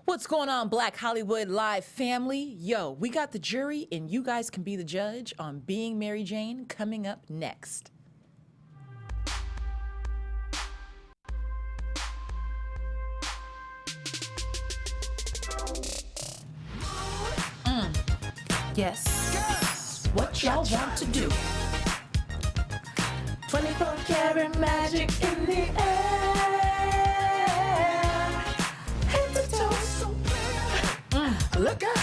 What's going on, Black Hollywood Live family? Yo, we got the jury, and you guys can be the judge on Being Mary Jane coming up next. Yes. What y'all want to do? 24 karat magic in the air. Head to toe, so look up.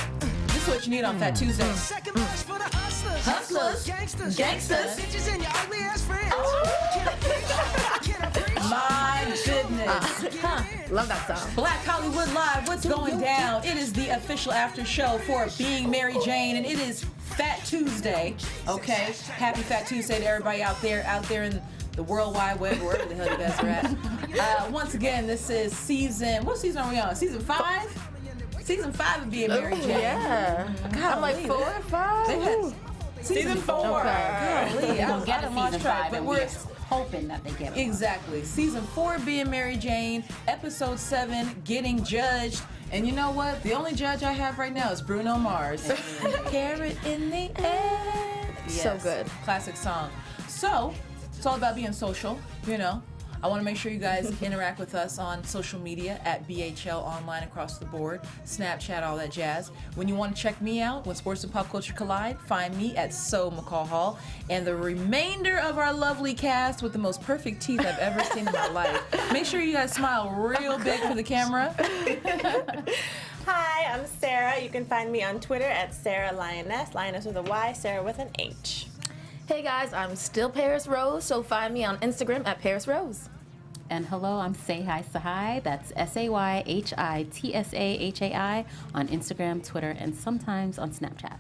This is what you need on Fat Tuesday. Second verse for the hustlers, Gangsters. bitches and your ugly ass friends. My goodness. Love that song. Black Hollywood Live, what's going down? It is the official after show for Being Mary Jane, and it is Fat Tuesday. Okay, happy Fat Tuesday to everybody out there in the World Wide Web, wherever the hell you guys are at. Once again, this is what season are we on? Season 5? Season 5 of Being Mary Jane. Yeah. I'm like 4 or 5. They had season 4. Golly, They're going to get a season 5, but and we're hoping that they get one. exactly. Season 4 Being Mary Jane, episode 7, Getting Judged. And you know what? The only judge I have right now is Bruno Mars. Carrot in the air. Yes, So good. Classic song. So, it's all about being social, you know. I want to make sure you guys interact with us on social media at BHL Online across the board, Snapchat, all that jazz. When you want to check me out, when sports and pop culture collide, find me at So McCall Hall. And the remainder of our lovely cast with the most perfect teeth I've ever seen in my life. Make sure you guys smile real big for the camera. Hi, I'm Sarah. You can find me on Twitter at Sarah Lioness, Lioness with a Y, Sarah with an H. Hey guys, I'm still Paris Rose, so find me on Instagram at Paris Rose. And hello, I'm Tsahai. That's SayHitSahai on Instagram, Twitter, and sometimes on Snapchat.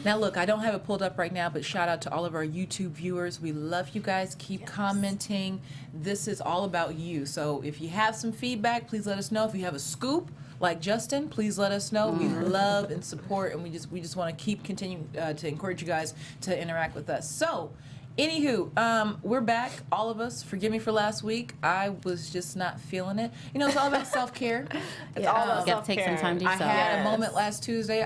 Now look, I don't have it pulled up right now, but shout out to all of our YouTube viewers. We love you guys. Keep commenting. This is all about you. So if you have some feedback, please let us know. If you have a scoop, like Justin, please let us know. We love and support, and we just want to keep continuing to encourage you guys to interact with us. So, anywho, we're back, all of us. Forgive me for last week. I was just not feeling it. You know, it's all about self-care. It's all about You got to take some time to I yourself. had a moment last Tuesday.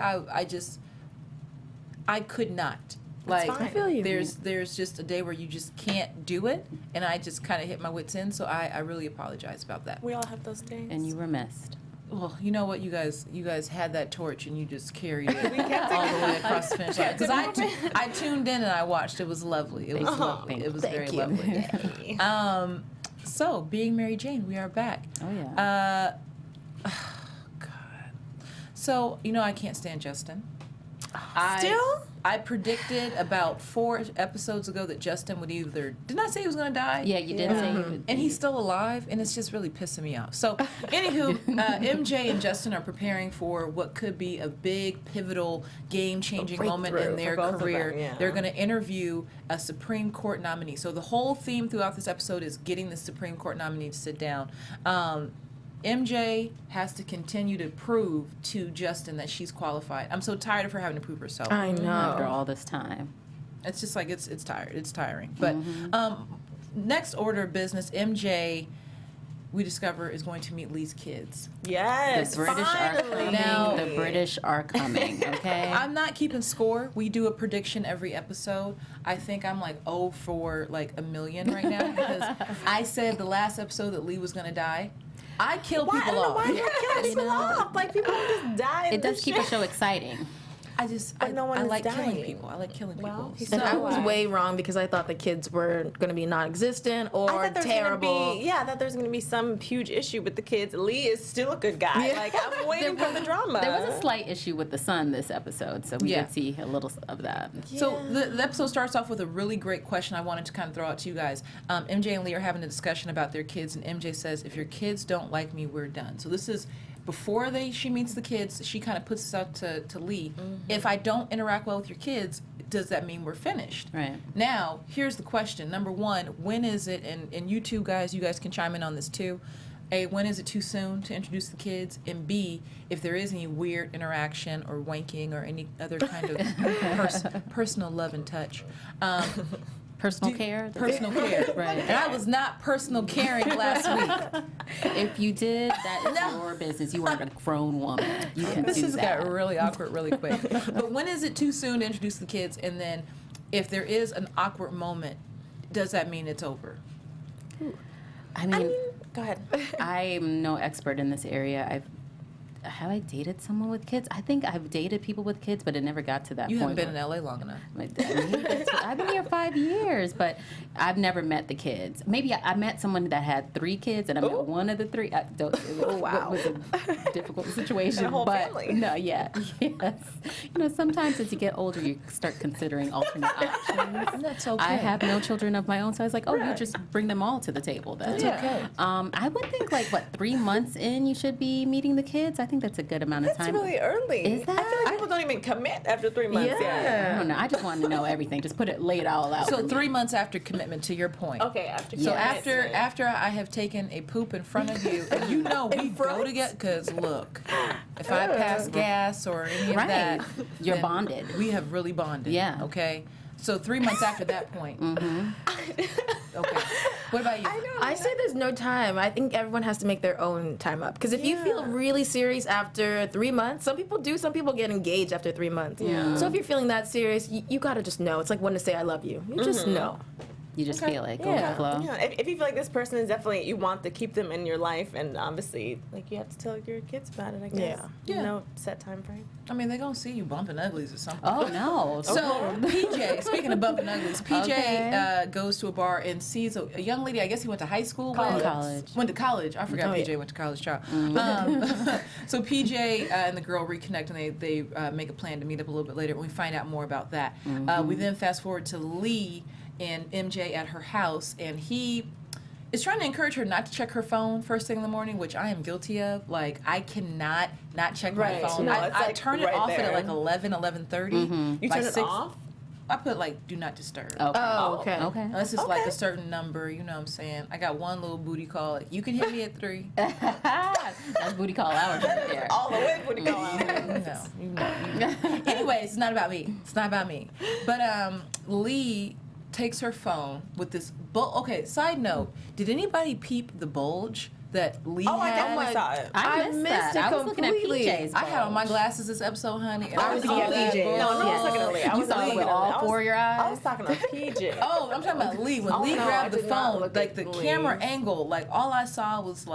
I could not. Like, fine. I feel you. there's just a day where you just can't do it, and I just kind of hit my wits end. So I really apologize about that. We all have those days. And you were missed. Well, you know what, you guys had that torch and you just carried it all the way across the finish line. Because I tuned in and I watched. It was lovely. It was lovely. It was very lovely. So, Being Mary Jane, we are back. Oh, yeah. God. So, you know, I can't stand Justin. Still? I predicted about 4 episodes ago that Justin would either, didn't I say he was going to die? Yeah, you did say you would. And he's still alive, and it's just really pissing me off. So, anywho, MJ and Justin are preparing for what could be a big, pivotal, game-changing moment in their for both of career. them, yeah. They're going to interview a Supreme Court nominee. So the whole theme throughout this episode is getting the Supreme Court nominee to sit down. MJ has to continue to prove to Justin that she's qualified. I'm so tired of her having to prove herself. I know. After all this time. It's just like it's tired. It's tiring. But next order of business, MJ, we discover, is going to meet Lee's kids. Yes, The British finally. are coming. Now- The British are coming, okay? I'm not keeping score. We do a prediction every episode. I think I'm like 0 for like a million right now because I said the last episode that Lee was going to die. I kill Why? I people don't know off. why you're killing people off. Like, people don't just die in It does this keep shit. a show exciting. But no one I is like killing dying. people. I like killing Well, people. And I was why? way wrong because I thought the kids were going to be non-existent I or thought there's terrible. I thought there's gonna be some huge issue with the kids. Lee is still a good guy. Yeah. Like, I'm waiting for the drama. There was a slight issue with the son this episode, so we Yeah. did see a little of that. So the episode starts off with a really great question I wanted to kind of throw out to you guys. MJ and Lee are having a discussion about their kids, and MJ says, if your kids don't like me, we're done. So this is before she meets the kids. She kind of puts this out to Lee. If I don't interact well with your kids, does that mean we're finished? Right. Now, here's the question. Number one, when is it, and you two guys, you guys can chime in on this too. A, when is it too soon to introduce the kids? And B, if there is any weird interaction or wanking or any other kind of personal love and touch, Personal care? Personal care. Right. And I was not personal caring last week. If you did, that is your business. You weren't a grown woman. You can This do has that. got really awkward really quick. But when is it too soon to introduce the kids? And then if there is an awkward moment, does that mean it's over? I mean, Go ahead. I'm no expert in this area. Have I dated someone with kids? I think I've dated people with kids, but it never got to that You point. haven't been in LA long enough. I've been here 5 years, but I've never met the kids. Maybe I met someone that had 3 kids, and I met one of the 3. It was a difficult situation. A whole but family. No, yes. Sometimes as you get older, you start considering alternate options. That's okay. I have no children of my own, so I was like, you just bring them all to the table. Then. That's okay. I would think 3 months in, you should be meeting the kids. I think that's a good amount of That's time. really early. Is I feel that? like people don't even commit after 3 months yet. I don't know. I just wanted to know everything. Just lay it all out. So for me. 3 months after commitment, to your point. Okay, after. So Yes. after I have taken a poop in front of you, and you know we go together, because look, if I pass gas or any of Right. that, You're then bonded. We have really bonded. Yeah. Okay. So 3 months after that point. Okay. What about you? I say there's no time. I think everyone has to make their own time up. Because if you feel really serious after 3 months, some people do. Some people get engaged after 3 months. Yeah. So if you're feeling that serious, you gotta just know. It's like when to say I love you. You just know. You just feel it. Go with the flow. Yeah, if you feel like this person is definitely, you want to keep them in your life, and obviously, you have to tell your kids about it, I guess. Yeah. No set time frame. I mean, they're going to see you bumping uglies or something. Oh, no. So PJ, speaking of bumping uglies, PJ Okay. goes to a bar and sees a young lady. I guess he went to high school. with. College. Went to college. I forgot Oh, PJ yeah. went to college. Child. So PJ and the girl reconnect, and they make a plan to meet up a little bit later. And we find out more about that. We then fast forward to Lee and MJ at her house, and he is trying to encourage her not to check her phone first thing in the morning, which I am guilty of. I cannot not check my Right. phone. No, I it's, turn it right off there. at 11:30. You By turn it 6 off? I put do not disturb. Okay. Oh, okay. Okay. Unless it's a certain number, you know what I'm saying? I got one little booty call. You can hit me at 3. That's booty call hours right there. All the way when you go on. You know. Anyways, it's not about me. It's not about me. But Lee takes her phone with this okay, side note, did anybody peep the bulge that Lee Oh, I had? definitely saw it. I missed missed that. it I was looking at completely. PJ's. I had on my glasses this episode, honey. And I was saw looking at that PJ. No, bulge. I was looking at Lee. I You was saw it looking with at all Lee. I was- 4 of your eyes? I was talking about PJ. Oh, I'm talking about Lee. When Oh, Lee no, grabbed I the did not phone, look like at the Lee. camera angle, all I saw was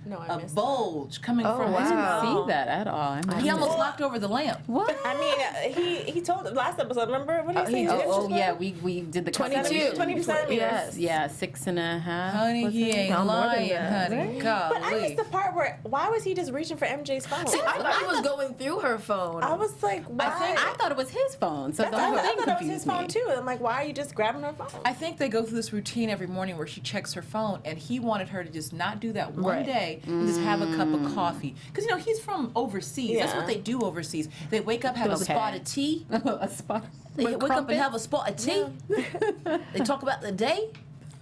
No, I a missed bulge coming Oh, from wow. his I mouth. didn't see that at all. I missed He almost it. knocked over the lamp. What? I mean, he told the last episode. Remember what did he say? Yeah, we did the 22. 20%. Yes. Yeah, 6.5. Honey, was he it? ain't No, more than lying, that. honey. But I Golly. missed the part where why was he just reaching for MJ's phone? See, I thought he was going through her phone. I was like, why? I thought it was his phone, so That's- the whole I thing thought it was confused his phone me. too. I'm like, why are you just grabbing her phone? I think they go through this routine every morning where she checks her phone, and he wanted her to just not do that one Right. day and just have a cup of coffee. Because, he's from overseas. That's Yeah. what they do overseas. They wake up, have a Okay. spot of tea. A spot. They With wake up and crumpets? have a spot of tea. They talk about the day,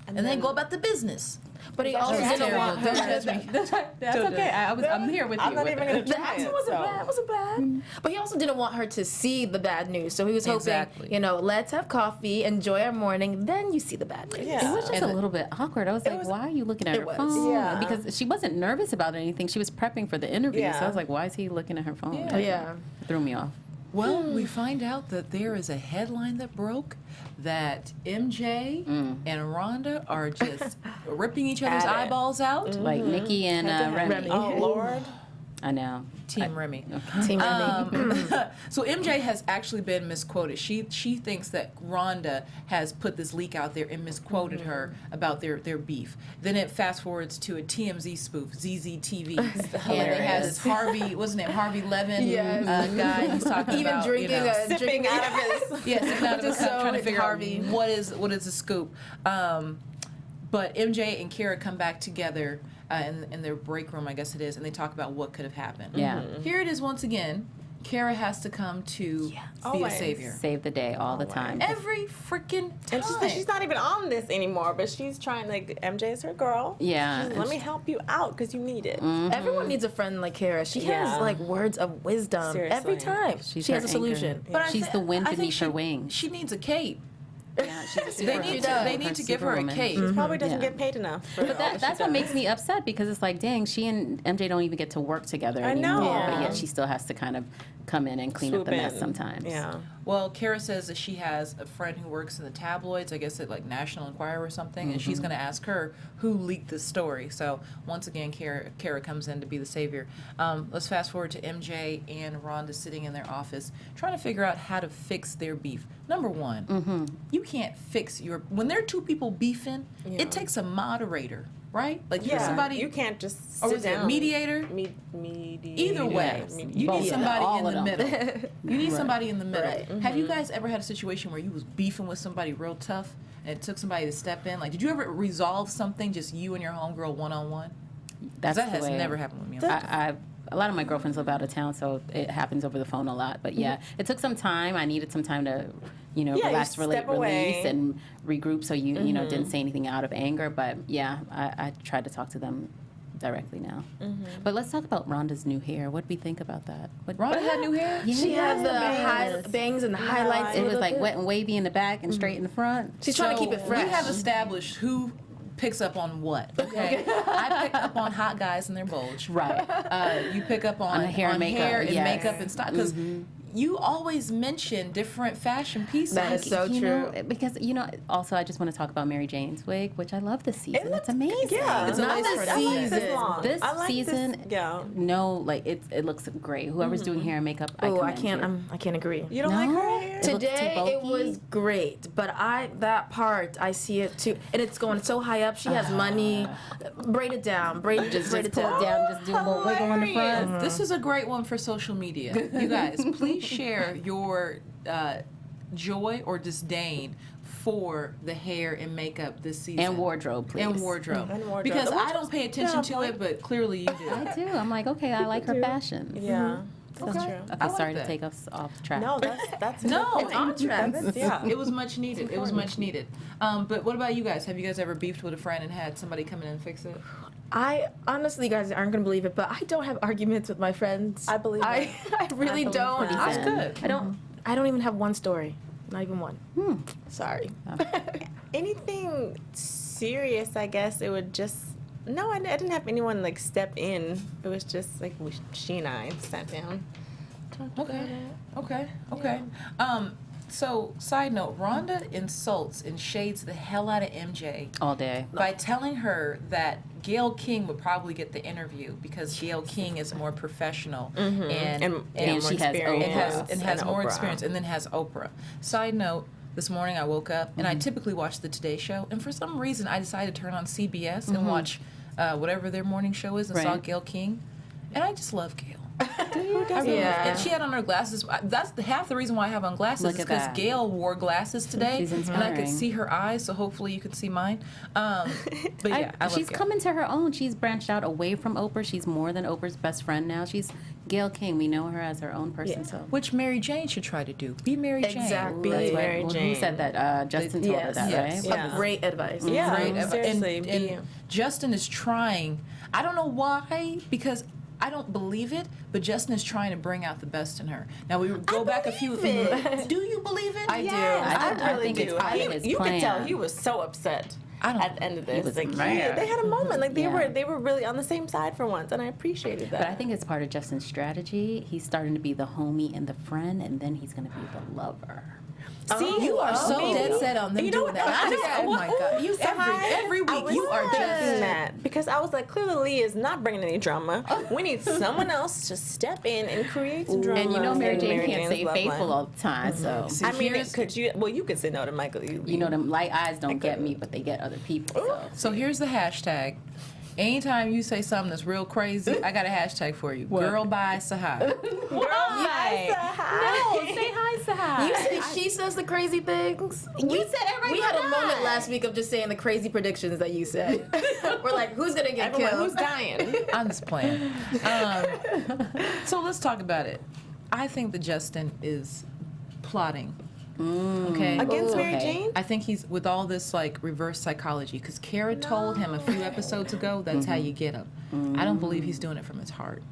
and then go about the business. But he That's also terrible. didn't want Don't her. judge me. That's okay. I'm here with you. I'm not with even it. gonna The try accent it, wasn't so. bad. Wasn't bad. But he also didn't want her to see the bad news. So he was hoping, Exactly. let's have coffee, enjoy our morning, then you see the bad news. Yeah. It was just And a the- little bit awkward. I was like, was- why are you looking at It her was. phone? Yeah. Because she wasn't nervous about anything. She was prepping for the interview. So Yeah. I was like, why is he looking at her phone? Yeah. Yeah. It threw me off. Well, we find out that there is a headline that broke that MJ and Rhonda are just ripping each other's At it. eyeballs out. Like Nikki and Remy. Remy. Oh Lord. I know. Team Remy. Team Remy. So MJ has actually been misquoted. She thinks that Rhonda has put this leak out there and misquoted her about their beef. Then it fast forwards to a TMZ spoof, ZZTV, and they have this Harvey, what's his name, Harvey Levin Yes. guy who's talking Even about drinking Sipping out of his. yeah, sipping out of his Just cup, so trying to figure Harvey. out what is the scoop. But MJ and Kara come back together in their break room, I guess it is, and they talk about what could have happened. Yeah. Here it is once again. Kara has to come to be a Always. savior. Save the day all the time. Every freaking time. And she's not even on this anymore, but she's trying, MJ is her girl. Yeah. She's, let me help you out because you need it. Everyone needs a friend like Kara. She Yeah. has words of wisdom Seriously. every time. She's She has her a solution. anchor. She's the wind I think beneath her wings. She needs a cape. Yeah, she's a super They need to give her a superwoman. cake. Probably doesn't Yeah. get paid enough. But that's what makes me upset because it's like, dang, she and MJ don't even get to work together I anymore. know. But Yeah. yet she still has to kind of come in and clean up the Swoop mess in. sometimes. Yeah. Well, Kara says that she has a friend who works in the tabloids, I guess at like National Enquirer or something, and she's going to ask her who leaked this story. So once again, Kara comes in to be the savior. Let's fast forward to MJ and Rhonda sitting in their office trying to figure out how to fix their beef. Number one, you can't fix when there are two people beefing, Yeah. it takes a moderator, right? Like Yeah. somebody, You can't just or sit is it down. mediator? Mediator. Either way, Yes. you Both. need Yeah, somebody all in of the them. middle. You need somebody in the middle. Right. Have you guys ever had a situation where you was beefing with somebody real tough and it took somebody to step in? Like, did you ever resolve something just you and your homegirl one-on-one? That's That the has way never happened with me. A lot of my girlfriends live out of town, so it happens over the phone a lot. But yeah, it took some time. I needed some time to, Yeah, you relax, step release, away. and regroup. So you didn't say anything out of anger. But yeah, I tried to talk to them directly now. But let's talk about Rhonda's new hair. What do we think about that? Rhonda had new hair? She has the Yes. bangs and the highlights. It a was little like bit. wet and wavy in the back and straight in the front. She's trying to keep it fresh. We have established who picks up on what, okay? I pick up on hot guys and their bulge. Right. You pick up on hair and makeup, hair and yes. makeup and style. Because you always mention different fashion pieces. That is so You true. know, because also I just want to talk about Mary Jane's wig, which I love this season. looks It's amazing. Yeah. It's a Not lace this front. I like season. this long. This I like season, This, yeah. no, like it looks great. Whoever's doing hair and makeup, Oh, I commend can't. you. I can't agree. You don't like No? her hair? It looks too Today it bulky. was great, but that part I see it too, and it's going so high up. She has money. Braid it down. Braid it Just down. pull it down, just do a little wiggle on the front. This is a great one for social media. You guys, please share your joy or disdain for the hair and makeup this season. And wardrobe, please. And wardrobe. And wardrobe. Because The I wardrobe's don't pay attention to down, it, but clearly you do. I do. I'm like, okay, I like her fashion. Yeah. Okay. That's true. Okay, I like sorry that. to take us off track. No, that's a No, good it's point. on track. Yeah. It was much needed. It was much needed. But what about you guys? Have you guys ever beefed with a friend and had somebody come in and fix it? I honestly, you guys aren't gonna believe it, but I don't have arguments with my friends. I believe I it. I really believe don't. that. That's good. I don't even have one story. Not even one. Sorry. Anything serious, I guess it would just. No, I didn't have anyone like step in. It was just like she and I sat down. Okay. So, side note, Rhonda insults and shades the hell out of MJ All day. by telling her that Gayle King would probably get the interview because Gayle King is more professional and And And more she has experience. and has more Oprah. experience and then has Oprah. Side note, this morning I woke up and I typically watch the Today Show, and for some reason I decided to turn on CBS and watch whatever their morning show is and saw Right. Gayle King, and I just love Gayle. Yeah. And she had on her glasses. That's half the reason why I have on glasses Look is at because that. Gayle wore glasses today, She's and I could inspiring. see her eyes. So hopefully you can see mine. But yeah, I love she's Gayle. coming to her own. She's branched out away from Oprah. She's more than Oprah's best friend now. She's Gayle King. We know her as her own person. So Which Mary Jane should try to do. Be Mary Jane. Exactly. that's what, Mary who Jane. said that? Justin told her that, yes. right? Yeah. Great advice. Yeah, Right? seriously. And Justin is trying. I don't know why, because I don't believe it, but Justin is trying to bring out the best in her. Now we go back a few. believe it. Do you believe it? I do. I really think it's do. part of his You could tell plan. he was so upset I don't- at the end of this. was Like mad. they had a moment. Like Yeah. they were really on the same side for once, and I appreciated that. But I think it's part of Justin's strategy. He's starting to be the homie and the friend, and then he's going to be the lover. See, you are so maybe. dead set on them You know doing what? that. I just, oh my God, you every I week was you are thinking just. that because I was like, clearly Lee is not bringing any drama. We need someone else to step in and create some drama. And you know Mary in Jane can't Jane's stay love faithful line. all the time, so. See, I mean, here's- could you? Well, you could say no to Michael. You know, them light eyes don't get me, but they get other people. So. So here's the hashtag. Anytime you say something that's real crazy, I got a hashtag for you. Girl by Tsahai. Girl, hi. No, say hi, Tsahai. You say she says the crazy things. You said it right We had a now. moment last week of just saying the crazy predictions that you said. We're like, who's gonna get Everyone, killed? who's dying? I'm just playing. So let's talk about it. I think that Justin is plotting. Okay. Against Mary okay. Jane? I think he's with all this like reverse psychology because Kara told him a few episodes ago that's how you get him. I don't believe he's doing it from his heart.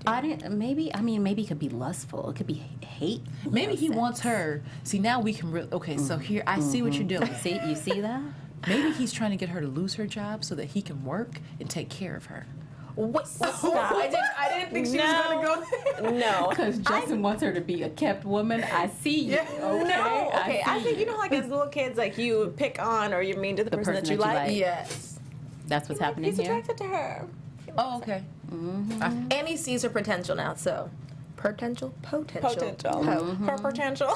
I didn't. Maybe. I mean, maybe it could be lustful. It could be hate. Maybe he wants her. See, now we can really. Okay, so here I see what you're doing. See, you see that? Maybe he's trying to get her to lose her job so that he can work and take care of her. What? Stop. I didn't think she was going to go there. No. Because Justin wants her to be a kept woman. I see you. Okay. No. Okay. I see think, you know, like as little kids, like you pick on or you're mean to the person that you like. Yes. That's what's happening He's here. attracted to her. Oh, okay. And he sees her potential now, so. Potential? Her potential.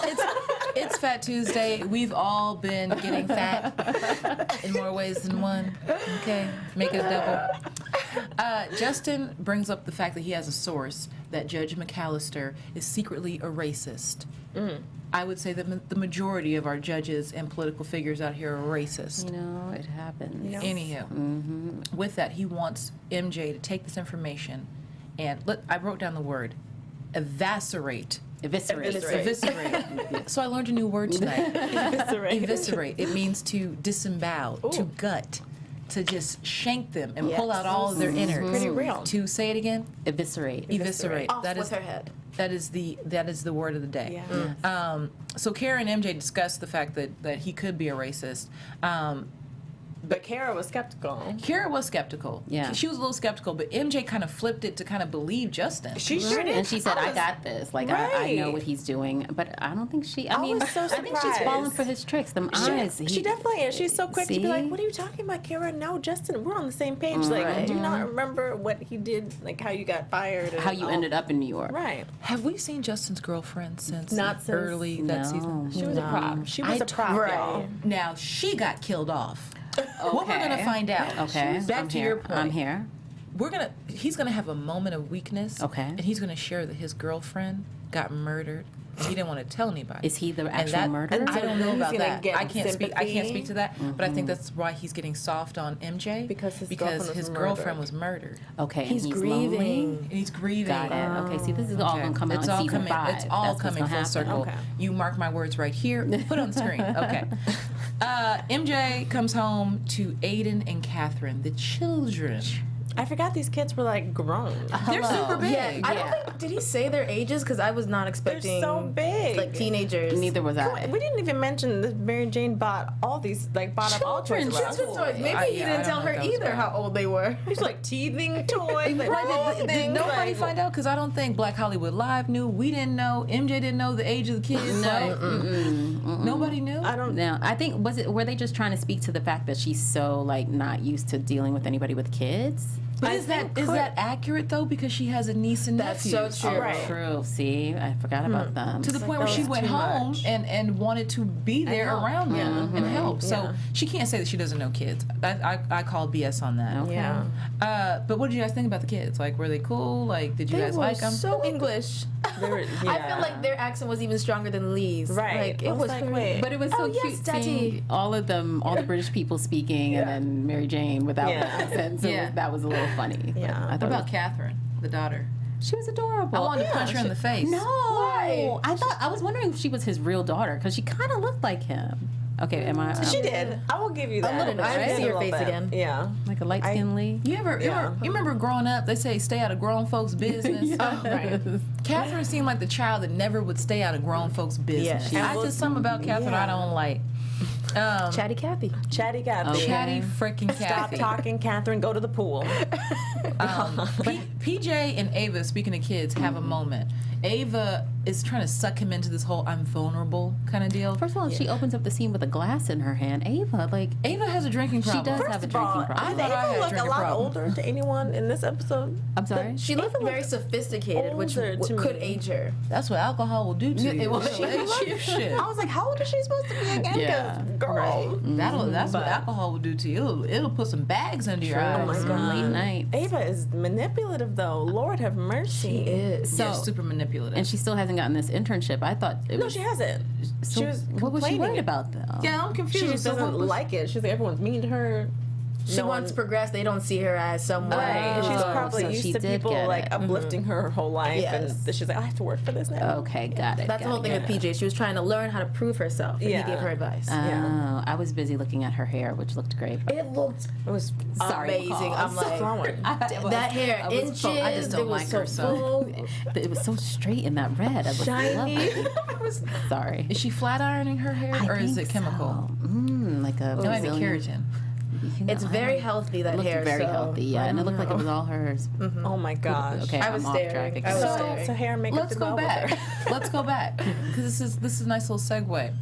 It's Fat Tuesday. We've all been getting fat in more ways than one. Okay, make it a double. Justin brings up the fact that he has a source that Judge McAllister is secretly a racist. I would say that the majority of our judges and political figures out here are racist. You know, it happens. Anywho, with that, he wants MJ to take this information and I wrote down the word. Eviscerate. So I learned a new word tonight. Eviscerate. It means to disembowel, to gut, to just shank them and pull out all of their innards. Pretty real. To say it again. Eviscerate. Off with her head. That is the word of the day. Yeah. So Kara and MJ discussed the fact that he could be a racist. But Kara was skeptical. Kara was skeptical. Yeah. She was a little skeptical, but MJ kind of flipped it to kind of believe Justin. She sure did. And she said, I got this. Like, I know Right. what he's doing. But I don't think she, I was so I think she's falling surprised. for his tricks. Them eyes. She definitely is. She's so quick to be like, See? what are you talking about, Kara? No, Justin, we're on the same page. Right. Like, do you not remember what he did, like how you got fired? And How you all- ended up in New York. Right. Have we seen Justin's girlfriend since Not since- early that No. season? She was a prop. She was a prop, Right. y'all. Now she got killed off. What we're gonna find out. Okay. Back I'm to here. your point. I'm here. He's gonna have a moment of weakness. Okay. And he's gonna share that his girlfriend got murdered. He didn't want to tell anybody. Is he the And actual murderer? I don't know He's about gonna that. get I can't sympathy. speak to that. But I think that's why he's getting soft on MJ Because his girlfriend was his murdered. girlfriend was murdered. Okay. He's and grieving. lonely? And he's grieving. Got it. Okay. See, this is all Okay. going to come out It's in all season coming, 5. It's all That's what's coming gonna full happen. circle. Okay. You mark my words right here. Put it on the screen. Okay. MJ comes home to Aiden and Catherine, the children. I forgot these kids were like grown. They're Hello. super big. Yeah, I don't think, did he say their ages? Because I was not expecting. so big. Like teenagers. Neither was I. We didn't even mention that Mary Jane bought all these, like, bought up all toys. Children's toys. Maybe I- he yeah, I didn't don't tell know her if that was either right. how old they were. He's like teething toys. Like, Right, did nobody like, find out? Because I don't think Black Hollywood Live knew. We didn't know. MJ didn't know the age of the kids. Like, nobody knew. I don't. No, I think were they just trying to speak to the fact that she's so like not used to dealing with anybody with kids? But is that accurate though? Because she has a niece and That's nephew. so true. Right. True. See, I forgot about them. To the point where that she was went too home much. and wanted to be there help. around them and help. So Yeah. she can't say that she doesn't know kids. I call BS on that. Okay. Yeah. But what did you guys think about the kids? Like, were they cool? Like, did you They guys were like them? so English. They were- I yeah. feel like their accent was even stronger than Lee's. Right. Like, I it was was like, very- wait. But it was so Oh, cute yes, Daddy. seeing all of them, all the British people speaking, and then Mary Jane without Yeah. the accent. So Yeah. that was a little funny. Yeah. I What thought about Catherine, the daughter? she was adorable. I wanted to punch her in the face. No, Why? I was wondering if she was his real daughter because she kind of looked like him. Okay, am I? She did. I will give you that. little bit. I didn't She see did her a little face bit. again. Yeah. like a light skinned Lee. You remember growing up? They say stay out of grown folks' business. Right. Catherine seemed like the child that never would stay out of grown folks' business. Yeah. I just something about Catherine I don't like. Chatty Cathy. Chatty Cathy. Chatty freaking Stop Cathy. talking, Catherine. Go to the pool. PJ and Ava, speaking of kids, have a moment. Ava is trying to suck him into this whole I'm vulnerable kind of deal. First of all, she opens up the scene with a glass in her hand. Ava, like Ava has a drinking problem. she does First have a of all, drinking I problem. Did thought I had Ava a look a drinking lot problem. older to anyone in this episode? I'm sorry. She looked very sophisticated, which older to could me. age her. That's what alcohol will do to you. it will. It'll age you shit. I was like, how old is she supposed to be again? Yeah. 'Cause, girl. That's what But- alcohol will do to you. It'll put some bags under your eyes. Oh my God. Late night. Ava is manipulative, though. Lord have mercy. She is. So So- super manipulative. And she still hasn't gotten this internship. I thought it No, was. she hasn't. So she was what was she complaining. worried about though? yeah, I'm confused. She just So what doesn't was- like it. She's like, everyone's mean to her. She wants to progress. They don't see her as someone. Right. who's She's going- probably so used she to did people get like it. uplifting her whole life, Yes. and she's like, I have to work for this now. Okay, got it. That's the got whole it, thing got with it. PJ. She was trying to learn how to prove herself. And Yeah. he gave her advice. Oh, I was busy looking at her hair, which looked great. It looked It was Sorry, amazing. McCall. I'm like, flowing. that hair, I was inches. full- I just don't it was like so her, so. full. It was so straight in that red. I was Shiny. Sorry. Is she flat ironing her hair, or is it chemical? Like a It might be Brazilian- keratin. You know, It's I very don't- healthy, that It looked hair. very so healthy, yeah, and it looked like it was all hers. Oh my gosh. Okay, I was I'm off track staring. again. I was So, staring. so hair and makeup Let's did go well with back. her. Let's go back because this is a nice little segue.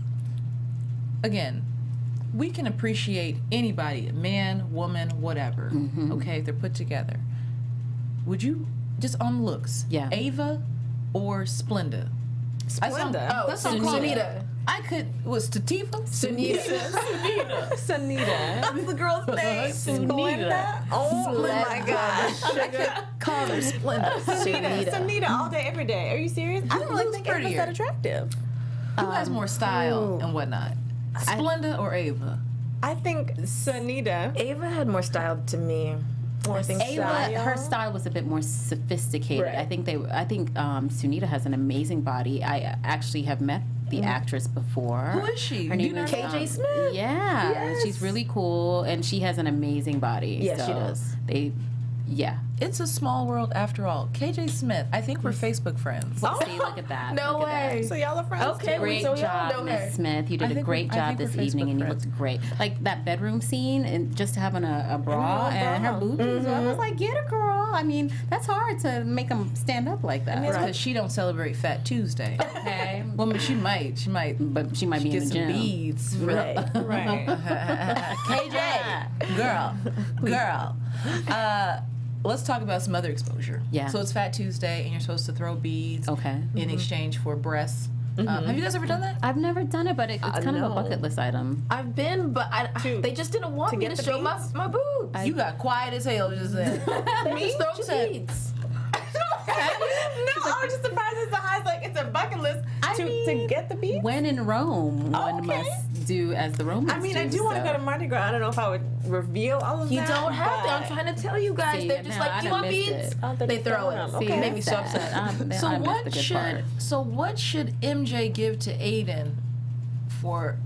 Again, we can appreciate anybody, man, woman, whatever. Okay, if they're put together. Would you just on looks? Yeah. Ava or Splenda? Splenda. That's what I'm calling it. Sunita. I could was Statifa? Sunita. Sunita. That's the girl's name. Splenda. Oh my gosh. Call her Splenda. Sunita. Sunita all day, every day. Are you serious? I don't really looks think Ava's prettier? that attractive. Who has more style and whatnot? Splenda or Ava? I think Sunita. Ava had more style to me. I think Ava, Style. her style was a bit more sophisticated. Right. I think Sunita has an amazing body. I actually have met the actress before. Who is she? Her Do you name is know KJ Smith? Yeah, Yes. she's really cool, and she has an amazing body. Yes, she so does. Yeah. It's a small world after all. KJ Smith, I think we're Facebook friends. See, look at that. No look at that. way. So y'all are friends Okay, too? Great so we all job, know her. Miss Smith. You did a think great we- I job think this we're evening, Facebook and you friends. looked great. Like that bedroom scene, and just having a bra And a and her bra. boobies. I was like, get a girl. I mean, that's hard to make them stand up like that. Because she don't celebrate Fat Tuesday. Okay. Well, but she might. She might. But she might be Get in the some gym. beads. For Right. Right. KJ, girl. Let's talk about some other exposure. Yeah. So it's Fat Tuesday, and you're supposed to throw beads Okay. in exchange for breasts. Have you guys ever done that? I've never done it, but it's kind of no. a bucket list item. I've been, but they just didn't want me get to the show my beads? boobs. You got quiet as hell just then. They just throw said- beads. No, I was just surprised it's it's a bucket list to get the beat. When in Rome, one Okay. must do as the Romans I mean, I do want to so. go to Mardi Gras. I don't know if I would reveal all of You that. don't have to. I'm but- trying to tell you guys. See, They're just now like, I do you done want missed beads? it. Oh, They throw them. it. Okay. It made me so That's upset. sad. So I missed what the good should part. MJ give to Aiden for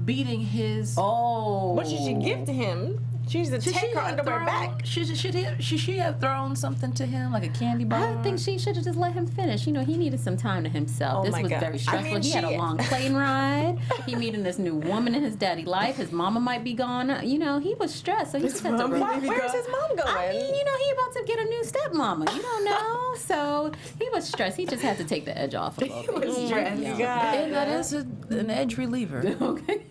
beating his? Oh. What should she give to him? She needs to Should take her have underwear thrown- back. Should she have thrown something to him like a candy bar? I think she should have just let him finish. You know, he needed some time to himself. Oh This my was God. very I stressful. mean, He had a she- long plane ride. He meeting this new woman in his daddy life. His mama might be gone. You know, he was stressed. So he just had to Where's his mom going? I mean, you know, he about to get a new stepmama. You don't know. So he was stressed. He just had to take the edge off a little bit. was stressed. Yeah. God. And that is an edge reliever. Okay.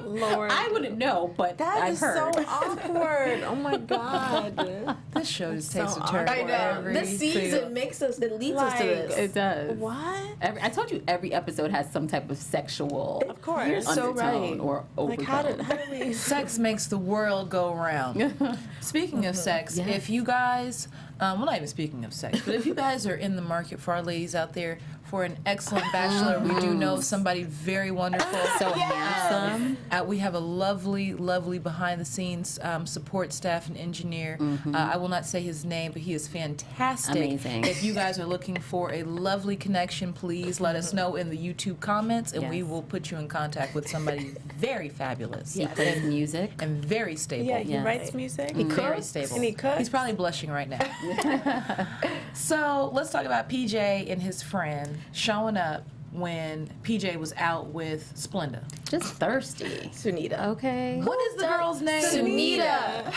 Lord. I wouldn't know, but That I've is heard. so awkward. Oh my God. This show just So takes a awkward. turn. I know. This season makes us. It leads us to Like, this. It does. What? I told you every episode has some type of sexual Of course. You're so undertone right. or overtone. Like, how did we? Sex makes the world go round. Speaking of sex, Yes. if you guys, well, not even speaking of sex, but if you guys are in the market for our ladies out there for an excellent bachelor, we do know somebody very wonderful. So handsome. We have a lovely, lovely behind-the-scenes support staff and engineer. I will not say his name, but he is fantastic. Amazing. If you guys are looking for a lovely connection, please let us know in the YouTube comments, and we Yes. will put you in contact with somebody very fabulous He plays music. and very stable. Yeah, he Yes. writes music. Very stable. And he cooks. He's probably blushing right now. So let's talk about PJ and his friend showing up when PJ was out with Splenda. Just thirsty. Sunita. Okay. What is the girl's name? Sunita.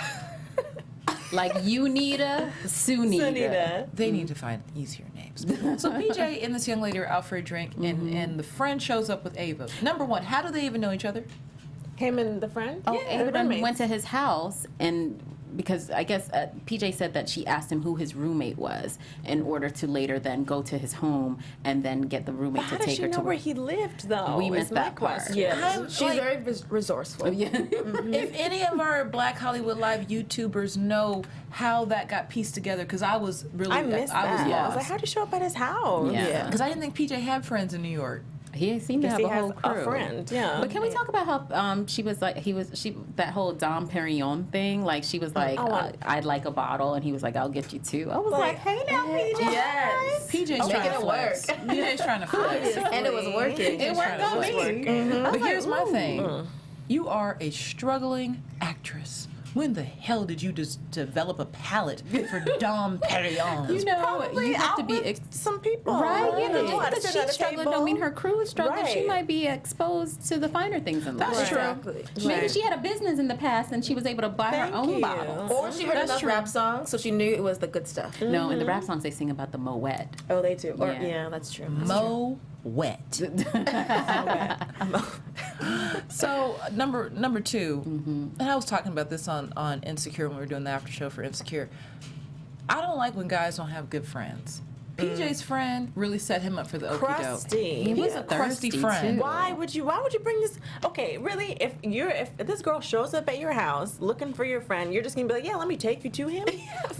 Like Unita, Sunita. Sunita. They need to find easier names. So PJ and this young lady are out for a drink, and the friend shows up with Ava. Number one, how do they even know each other? Him and the friend? Oh, Yeah, Ava roommates. went to his house, and because I guess PJ said that she asked him who his roommate was in order to later then go to his home and then get the roommate How to does take she her know to where work. he lived, though? We is missed my that part. question. Yes. She's like- very resourceful. Yeah. If any of our Black Hollywood Live YouTubers know how that got pieced together, because I was really, I missed that. was I was lost. like, how'd you show up at his house? Yeah. Because I didn't think PJ had friends in New York. He seemed to Guess have he a whole has crew. a friend, yeah. But can we talk about how she was like that whole Dom Perignon thing? Like she was like, I'd like a bottle, and he was like, I'll get you 2. I was like, hey now, PJ. Yes. PJ's Making trying to it flex. work. PJ's trying to flex. And it was working. It worked on me. But here's my thing. Mm. You are a struggling actress. When the hell did you just develop a palate for Dom Perignon? You know, Probably you have to out be with some people. right. You know, Right. just because she's struggling don't mean her crew is struggling. She Right. might be exposed to the finer things in life. That's true. Exactly. Maybe Right. she had a business in the past and she was able to buy Thank her own you. bottle. Or she heard That's enough true. rap songs, so she knew it was the good stuff. No, in the rap songs they sing about the Moet. Oh, they too. Or, Yeah. yeah, that's true. Mo wet. So number 2, and I was talking about this on Insecure when we were doing the after show for Insecure. I don't like when guys don't have good friends. PJ's friend really set him up for the okie doke. Crusty. He was a a crusty thirsty friend. too. Why would you bring this? Okay, really? If this girl shows up at your house looking for your friend, you're just gonna be like, yeah, let me take you to him.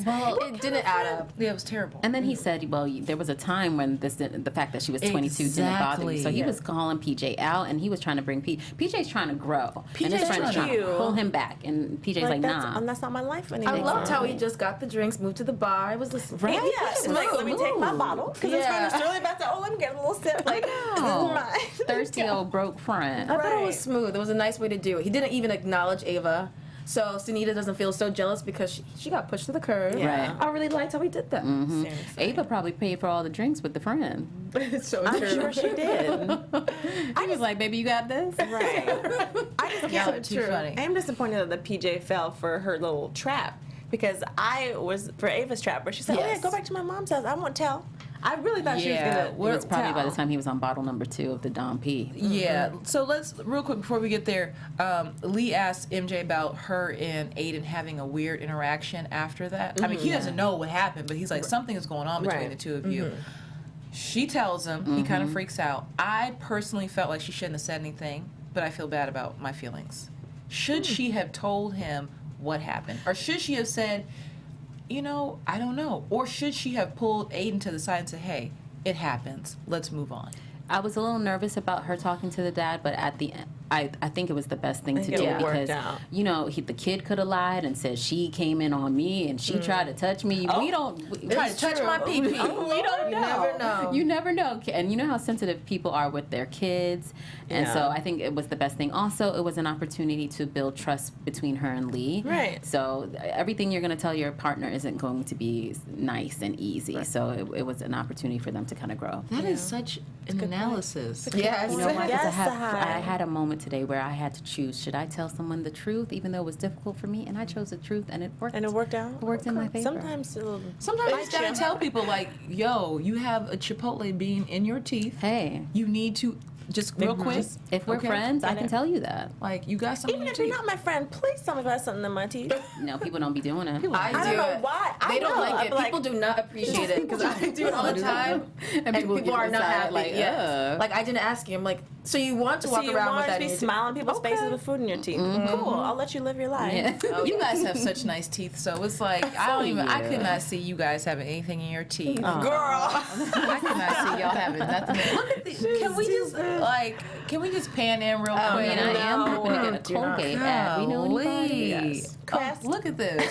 Well, It didn't add up. Yeah, it was terrible. and then he said, well, there was a time when the fact that she was 22 didn't bother me. So he was calling PJ out, and he was trying to bring PJ's trying to grow. And his PJ's friend is trying trying to to- pull him back. And PJ's like, nah. that's not my life anymore. I loved how he just got the drinks, moved to the bar. It was this Right? Yeah, it's like, let me take my bottle. Because his friend was really about to, let me get a little sip. Like, this is mine. Thirsty old broke friend. I thought it was Right. smooth. It was a nice way to do it. He didn't even acknowledge Ava. So Sunita doesn't feel so jealous because she got pushed to the curb. Yeah. I really liked how he did that. Seriously. Ava probably paid for all the drinks with the friend. So I'm true. sure she did. He was like, baby, you got this? Right. I just Y'all are can't. too funny. I am disappointed that the PJ fell for her little trap because I was for Ava's trap where she said, "Oh yeah, Yes. go back to my mom's house. I won't tell." I really thought she was Yeah, gonna. It was probably by tell. the time he was on bottle number 2 of the Dom P. Yeah. So let's real quick before we get there. Lee asked MJ about her and Aiden having a weird interaction after that. I mean, he doesn't know what happened, but he's like, something is going on between Right. the two of you. She tells him. He kind of freaks out. I personally felt like she shouldn't have said anything, but I feel bad about my feelings. Should she have told him what happened, or should she have said, you know, I don't know, or should she have pulled Aiden to the side and said, hey, it happens, let's move on? I was a little nervous about her talking to the dad, but at the end, I think it was the best thing to think do it worked because, out. you know, the kid could have lied and said she came in on me and she tried to touch me. We don't Try to touch my pee-pee. We don't know. You never know. You never know. And you know how sensitive people are with their kids. And Yeah. so I think it was the best thing. Also, it was an opportunity to build trust between her and Lee. Right. So everything you're going to tell your partner isn't going to be nice and easy. So it was an opportunity for them to kind of grow. That is such an analysis. Yes. You know what? 'Cause Yes, I Tsahai. had a moment today where I had to choose. Should I tell someone the truth, even though it was difficult for me? And I chose the truth, and it worked. And it worked out. It worked in my favor. Sometimes. Sometimes you just gotta tell people, like, yo, you have a Chipotle bean in your teeth. Hey, You need to just real quick. if we're Okay. friends, I Get can it. tell you that. Like, you got something Even in if your you're teeth. not my friend, please tell me if I have something in my teeth. No, people don't be doing it. I I do don't know it. why. I They don't know. like I'm it. like- People do not appreciate it because I do it all the time, and people get are not beside it happy. like, Yes. ugh. Like I didn't ask you. I'm like, so you want to walk you around want with that? to in be your teeth? smiling in people's faces with food in your teeth. Cool. I'll let you live your life. Yeah. You guys have such nice teeth, so it's like I don't even. I could not see you guys having anything in your teeth. Girl. I could not see y'all having nothing. Look at these. Can we just Can we just pan in real I quick? mean, I am hoping to get a Do not. Colgate ad. We know anybody? Golly. Yes. Oh, look at this.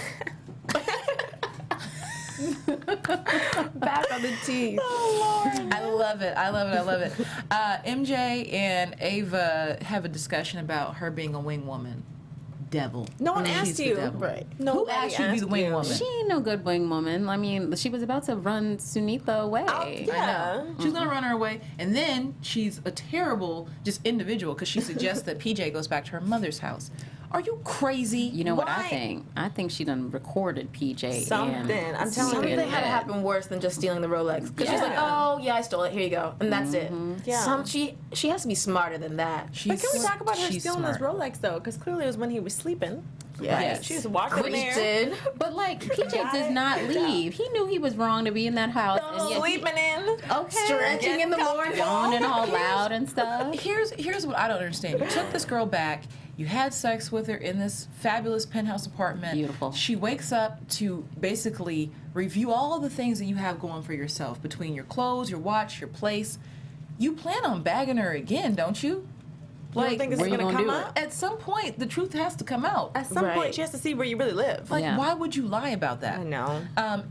Back on the teeth. I love it. I love it. I love it. MJ and Ava have a discussion about her being a wing woman. Devil. No one She's asked the you. devil. Right. Who Nobody asked you to be the wing woman? She ain't no good wing woman. I mean, she was about to run Sunitha away. Yeah. She's gonna run her away, and then she's a terrible just individual because she suggests that PJ goes back to her mother's house. Are you crazy? You know what I Why? think? I think she done recorded PJ. Something. and I'm telling you. Sunitha. Something had to happen worse than just stealing the Rolex. Because she's like, Yeah. oh, yeah, I stole it. Here you go. And that's it. Yeah. She has to be smarter than that. She's, But can we talk about her she's stealing his smart. Rolex though? Because clearly it was when he was sleeping. Yes. She was walking there. But like PJ Got does it. not Good job. leave. He knew he was wrong to be in that house. And yet he- Sleeping in. okay. Stretching in the morning. Yawning all loud and stuff. Here's what I don't understand. You took this girl back. You had sex with her in this fabulous penthouse apartment. Beautiful. She wakes up to basically review all the things that you have going for yourself between your clothes, your watch, your place. you plan on bagging her again, don't you? You don't think it's where you going to gonna come do out? At some point, the truth has to come out. At some Right. point, she has to see where you really live. Like, Yeah. why would you lie about that? I know.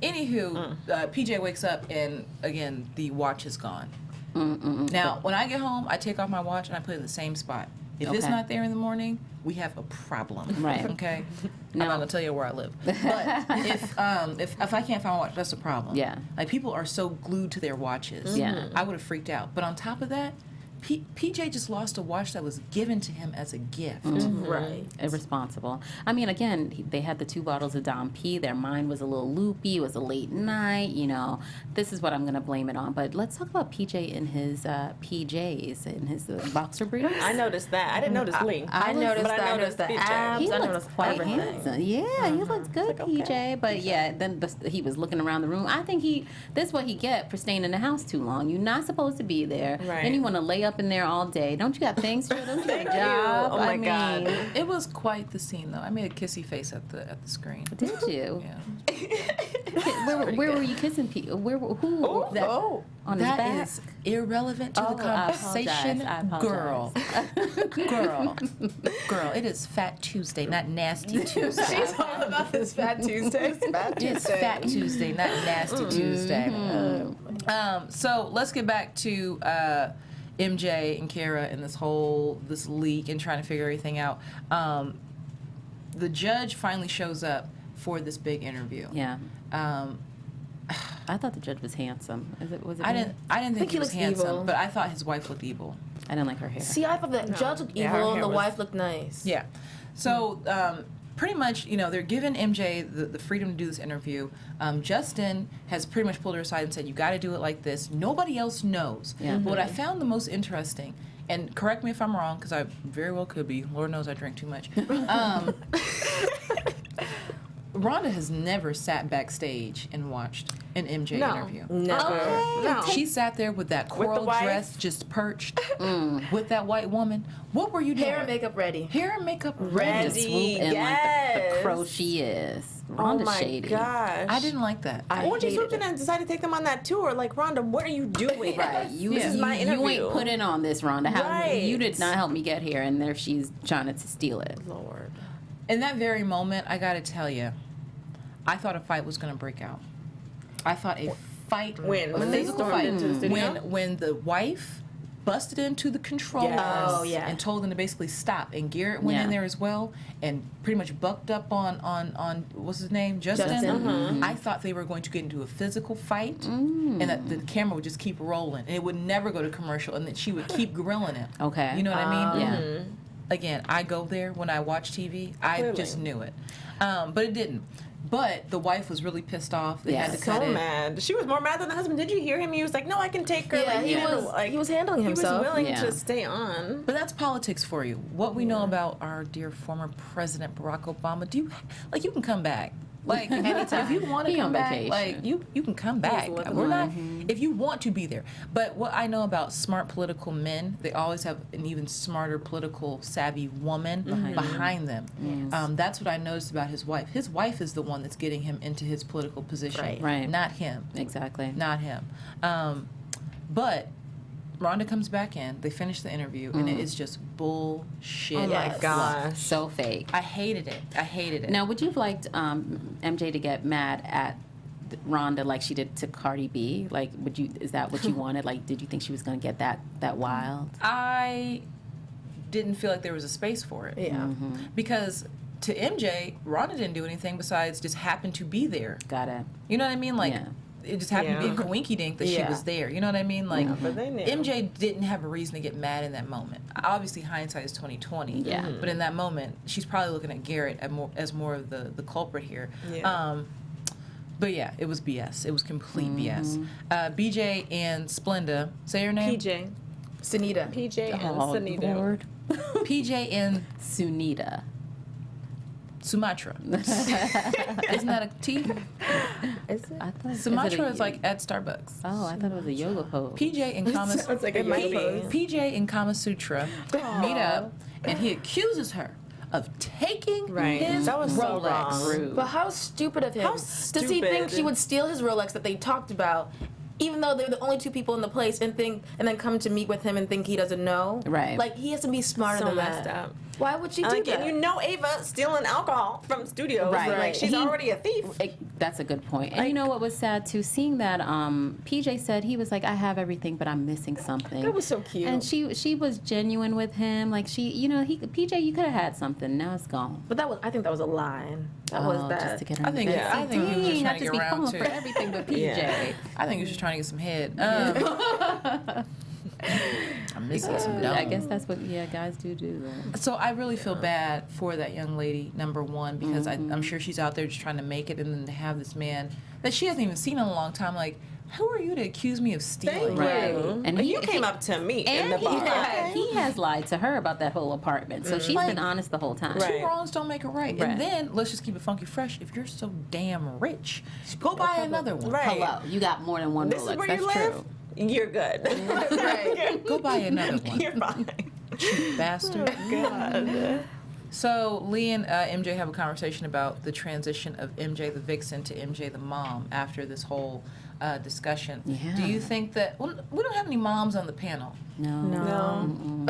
Anywho, PJ wakes up and again the watch is gone. Now, when I get home, I take off my watch and I put it in the same spot. If it's Okay. not there in the morning, we have a problem. Right. Okay. I'm No. not gonna tell you where I live, but if I can't find my watch, that's a problem. Yeah. Like people are so glued to their watches. Yeah. I would have freaked out. But on top of that, PJ just lost a watch that was given to him as a gift. Right. Irresponsible. I mean, again, they had the 2 bottles of Dom P. Their mind was a little loopy. It was a late night. You know, this is what I'm going to blame it on. But let's talk about PJ in his PJs, in his boxer briefs. I noticed that. I didn't notice Lee. I noticed but that. I noticed noticed the PJ. abs. He I looks noticed quite everything. handsome. Yeah, he looks good, It's like, okay. PJ. But yeah, then he was looking around the room. I think this is what he get for staying in the house too long. You're not supposed to be there. Right. Then you want to lay up in there all day. Don't you got things to do? Don't you got a Thank you. job? Oh my I mean, God. It was quite the scene, though. I made a kissy face at the screen. Did you? Yeah. Where were you kissing people? Who? Oh. On his That back? is irrelevant to Oh, the I conversation, apologize. girl. It is Fat Tuesday, not Nasty Tuesday. She's all about this Fat Tuesday. It's Fat Tuesday, not Nasty Tuesday. So let's get back to MJ and Kara and this leak and trying to figure everything out. The judge finally shows up for this big interview. Yeah. I thought the judge was handsome. Was it? I him? didn't think he was looks handsome, evil. but I thought his wife looked evil. I didn't like her hair. See, I thought the judge looked Yeah, her evil and hair the was- wife looked nice. Yeah. So pretty much, they're giving MJ the freedom to do this interview. Justin has pretty much pulled her aside and said, you got to do it like this. Nobody else knows. Yeah. But what I found the most interesting, and correct me if I'm wrong, because I very well could be. Lord knows I drink too much. Rhonda has never sat backstage and watched an MJ No. interview. Never. No. She sat there with that coral wife. dress just perched with that white woman. What were you doing? Hair and makeup ready. Hair and makeup To ready. Ready. swoop in like the Yes. crow she is. Oh Rhonda's my shady. gosh. I didn't like that. I When she hated swooped in it. and decided to take them on that tour, like, Rhonda, what are you doing? Right. You, This is my you interview. ain't put in on this, Rhonda. How, Right. You did not help me get here, and there she's trying to steal it. Lord. In that very moment, I gotta tell you, I thought a fight was gonna break out. I thought a fight, When? a When they physical stormed fight, into the studio? when the wife busted into the control Yes. room Oh, yeah. and told them to basically stop, and Garrett went Yeah. in there as well and pretty much bucked up on what's his name, Justin. Justin. I thought they were going to get into a physical fight, and that the camera would just keep rolling, and it would never go to commercial, and that she would keep grilling it. Okay. You know what I mean? Yeah. Again, I go there when I watch TV. I Clearly. just knew it, but it didn't. But the wife was really pissed off. They had to Yes. cut So it. mad. She was more mad than the husband. Did you hear him? He was like, no, I can take her. Yeah, like, he was handling he himself. was willing Yeah. to stay on. But that's politics for you. What we know about our dear former President Barack Obama, you can come back. Like if you want to He come on back, vacation. like you can come back. with We're not Mm-hmm. if you want to be there. But what I know about smart political men, they always have an even smarter political savvy woman behind them. That's what I noticed about his wife. His wife is the one that's getting him into his political position, Right. Right. not him. Exactly. Not him. But Rhonda comes back in. They finish the interview, and it is just bullshit. Oh my Yes. gosh. So fake. I hated it. Now, would you have liked MJ to get mad at Rhonda like she did to Cardi B? Like, is that what you wanted? Like, did you think she was going to get that wild? I didn't feel like there was a space for it. Yeah. Because to MJ, Rhonda didn't do anything besides just happen to be there. Got it. You know what I mean? Like, Yeah. it just happened to be a Yeah. coinky dink that she Yeah. was there. You know what I mean? Like, But they knew. MJ didn't have a reason to get mad in that moment. Obviously, hindsight is 20/20. Yeah. But in that moment, she's probably looking at Garrett as more of the culprit here. Yeah. But yeah, it was BS. It was complete BS. BJ and Splenda, say her name. PJ. Sunita. PJ and Oh, Sunita. Lord. PJ and Sunita. Sumatra. Isn't that a T? Is it? I thought Sumatra it is like at Starbucks. Oh, I thought it was a yoga pose. PJ and Kama Sounds like a yoga pose. PJ and Kama Sutra meet up, and he accuses her of taking Right. his That was so Rolex. wrong. Rude. But how stupid of him. How Does he think stupid. she would steal his Rolex that they talked about even though they're the only two people in the place, and then come to meet with him and think he doesn't know. Right. Like, he has to be smarter So than messed that. up. Why would she do Like, that? and you know Ava stealing alcohol from studios. Right. Like, she's He- already a thief. That's a good point. And you know what was sad too? Seeing that PJ said he was like, I have everything, but I'm missing something. That was so cute. And she was genuine with him. Like PJ, you could have had something. Now it's gone. But I think that was a line. That was that. Just to get her I in think- the bed. I think he was just Not trying to get be around falling to for it. everything but PJ. Yeah. I think he was just trying to get some head. I'm missing some dough. I guess that's what guys do that. So I really feel bad for that young lady, number one, because I'm sure she's out there just trying to make it, and then to have this man that she hasn't even seen in a long time, like, who are you to accuse me of stealing? Thank you. Right. And And you came up to me in the bar. he has lied to her about that whole apartment. So she's been honest the whole time. Right. Two wrongs don't make it right. Right. And then let's just keep it funky fresh. If you're so damn rich, go buy another one. Right. Hello, you got more than one This Rolex. is where That's you live. true. You're good. Right. Go buy another one. You're fine. Bastard. God. So Lee and MJ have a conversation about the transition of MJ the vixen to MJ the mom after this whole discussion. Yeah. Do you think that we don't have any moms on the panel? No. No.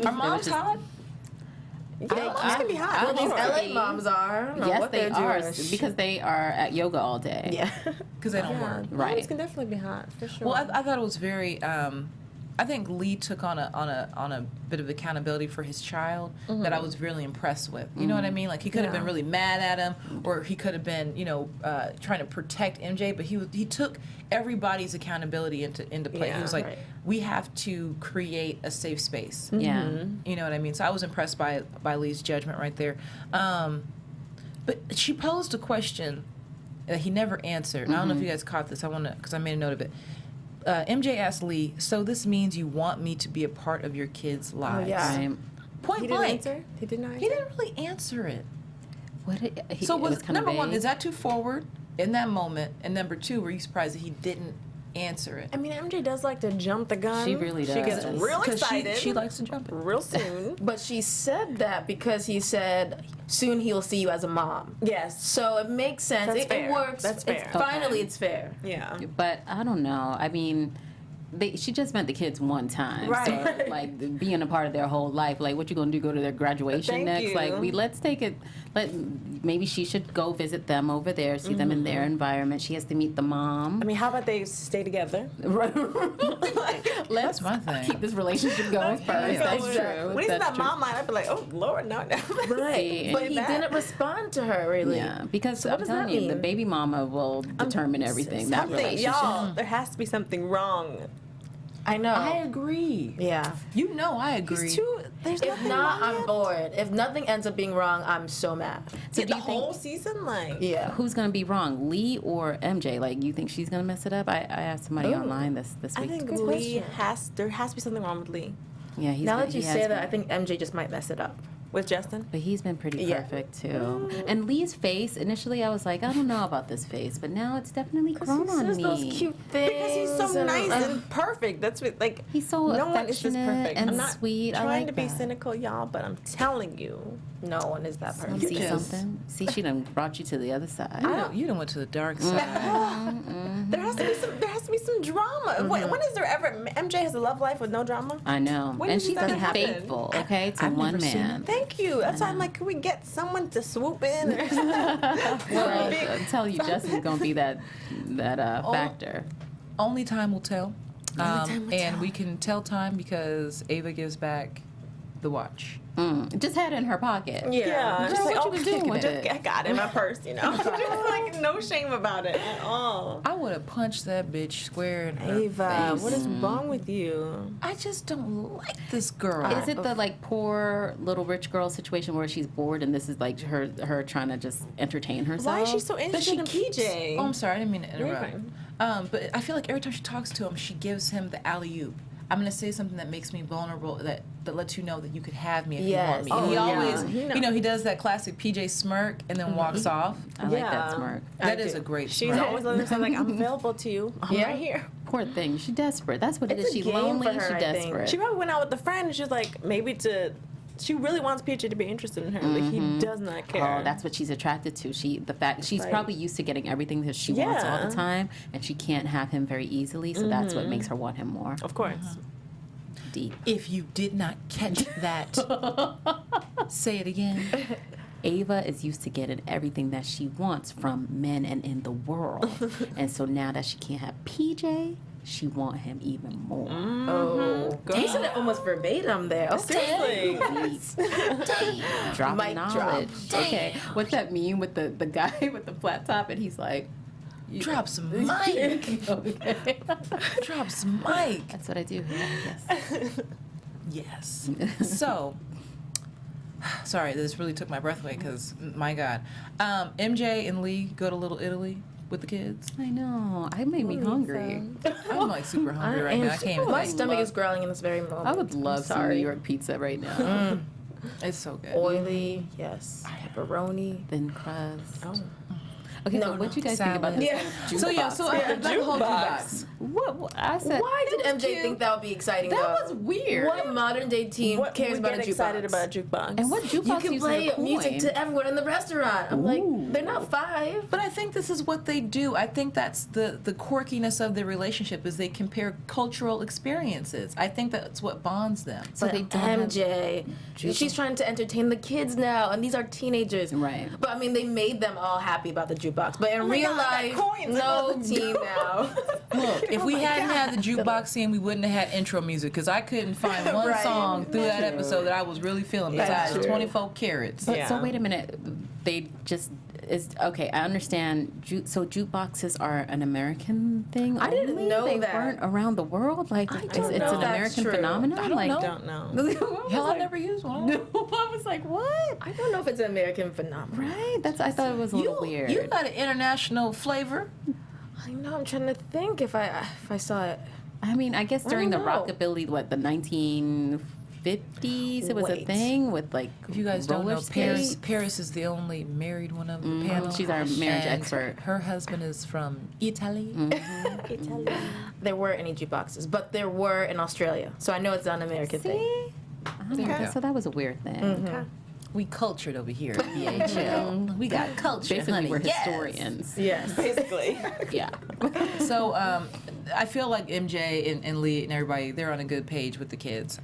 Are moms hot? Yeah, moms can be hot. Well, these Sure. LA moms are. I don't know Yes, what they they're are doing. because they are at yoga all day. Yeah. Because they don't Yeah, work. Right. moms can definitely be hot for sure. Well, I thought it was very. I think Lee took on a bit of accountability for his child that I was really impressed with. You know what I mean? Like he could have been Yeah. really mad at him, or he could have been, trying to protect MJ. But he took everybody's accountability into play. He Yeah, was like, right. we have to create a safe space. Yeah. You know what I mean? So I was impressed by Lee's judgment right there. But she posed a question that he never answered. And I don't know if you guys caught this. Because I made a note of it. MJ asked Lee, so this means you want me to be a part of your kids' lives? yeah. Right. Point he didn't blank. answer? He did not answer? He didn't really answer it. So it was kinda number one, vague. is that too forward in that moment? And number two, were you surprised that he didn't answer it? I mean, MJ does like to jump the gun. She really She gets does. real 'Cause excited. she likes to jump it. real soon. But she said that because he said, soon he'll see you as a mom. Yes. So it makes sense. That's It fair. works. That's It's- fair. Finally, Okay. it's fair. Yeah. But I don't know. I mean, she just met the kids one time. Right. So, like, being a part of their whole life. Like, what you gonna do? Go to their graduation Thank next? you. Like, let's take it. Maybe she should go visit them over there, see them in their environment. She has to meet the mom. I mean, how about they stay together? Let's my thing. keep this relationship going first. That's Going. true. When he's in That's that true. mom line, I'd be like, oh, Lord, no. Right. See, But he that. didn't respond to her, really. Yeah, because what I'm does telling that you, the mean? baby mama will determine everything. That Something, relationship. y'all, there has to be something wrong. I know. I agree. Yeah. You know I agree. There's If nothing not, wrong I'm yet. bored. If nothing ends up being wrong, I'm so mad. So The do you think whole season, like, Yeah. who's gonna be wrong, Lee or MJ? Like, you think she's gonna mess it up? I asked somebody Ooh. online this I week. think Good Lee question. there has to be something wrong with Lee. Yeah, he's Now been- that you he has say that, been- I think MJ just might mess it up. With Justin? But he's been pretty Yeah. perfect too. And Lee's face, initially I was like, I don't know about this face, but now it's definitely grown He on says me. those cute things. Because he's so and, nice uh, and perfect. That's what, like, He's so no one is just affectionate perfect. and I'm not sweet. I trying like to be that. cynical, y'all, but I'm telling you. no one is that Wanna perfect. see Yes. something? See, she done brought you to the other side. You done went to the dark side. There has to be some drama. When is there ever MJ has a love life with no drama? I know. When And did she's that been happen? faithful, okay, to I've one never seen man. Thank you. That's why I'm like, can we get someone to swoop in? Or Well, big- I'm telling you, Justin's gonna be that Oh. factor. Only time will tell. time will and tell. we can tell time because Ava gives back the watch. Just had it in her pocket. Yeah, Girl, what you was doing with it? I got it in my purse, you know. Just like no shame about it at all. I would have punched that bitch square in her Ava, face. what is wrong with you? I just don't like this girl. Is it the like poor little rich girl situation where she's bored and this is like her trying to just entertain herself? Why is she so interested in keeps- PJ? Oh, I'm sorry, I didn't mean to You're interrupt. But I feel like every time she talks to him, she gives him the alley-oop. I'm gonna say something that makes me vulnerable, that lets you know that you could have me if you want Yes. me. Oh, And he yeah. always, He know. he does that classic PJ smirk and then walks off. I like that Yeah. smirk. That I is do. a great She's smirk. always letting her say like, I'm available to you. I'm Yeah. right here. Poor thing. She's desperate. That's what it It's is. a She's game lonely. for her, She's I think. desperate. She probably went out with a friend and she was like, maybe to she really wants PJ to be interested in her. Like he does not care. Oh, that's what she's attracted to. She's Like- probably used to getting everything that she wants all Yeah. the time, and she can't have him very easily. So that's what makes her want him more. Of course. Deep. If you did not catch that, say it again. Ava is used to getting everything that she wants from men and in the world, and so now that she can't have PJ, she want him even more. Oh, he said it almost verbatim there. Okay. Seriously. Dropping Mic drop. knowledge. Okay, what's that meme with the guy with the flat top, and he's like, Drop some mic. okay. Drop some mic. That's what I do here. Yes. Yes. So, sorry, this really took my breath away because, my God. MJ and Lee go to Little Italy with the kids. I know. I made me hungry. I'm like super hungry right now. I can't even My think. stomach is growling in this very moment. I would love some New York pizza right now. It's so good. Oily, yes. Pepperoni. Thin crust. Oh. Okay, No, so what no. you guys think about Salad. this? So yeah, so the whole jukebox. What I said. Why did it was MJ cute. think that would be exciting? That though? was weird. What modern day teen What cares we about a get jukebox? excited about a jukebox? And what jukebox You can uses play a coin? music to everyone in the restaurant. I'm like, Ooh. they're not 5. But I think this is what they do. I think that's the quirkiness of their relationship is they compare cultural experiences. I think that's what bonds them. So But they don't have MJ, she's trying to entertain the kids now, and these are teenagers. Right. But I mean, they made them all happy about the jukebox. But in my real God, that life, coin's no about the teen now. Look, if we hadn't had the jukebox scene, we wouldn't have had intro music because I couldn't find one Right. song through that episode that I was really feeling That's besides true. 24 carats. But Yeah. so wait a minute. They just is okay. I understand. So jukeboxes are an American thing. I didn't only? know they that. weren't around the world. Like it's don't an know if that's American true. phenomenon. I don't like know. Don't know. Hell, I never used one. I was like, what? I don't know if it's an American phenomenon. Right. I thought it was a little weird. You got an international flavor. I know. I'm trying to think if I saw it. I mean, I guess during the don't know. rockabilly, the 1950s, it was a Wait. thing with like. If you guys don't roller know, skates. Paris is the only married one of the panel. She's our marriage And expert. Her husband is from Italy. There were any jukeboxes, but there were in Australia. So I know it's not an American thing. See? Okay. So that was a weird thing. We cultured over here at BHL. We got culture, Basically, honey. we're Yes. historians. Yes. Basically. Yeah. So I feel like MJ and Lee and everybody, they're on a good page with the kids.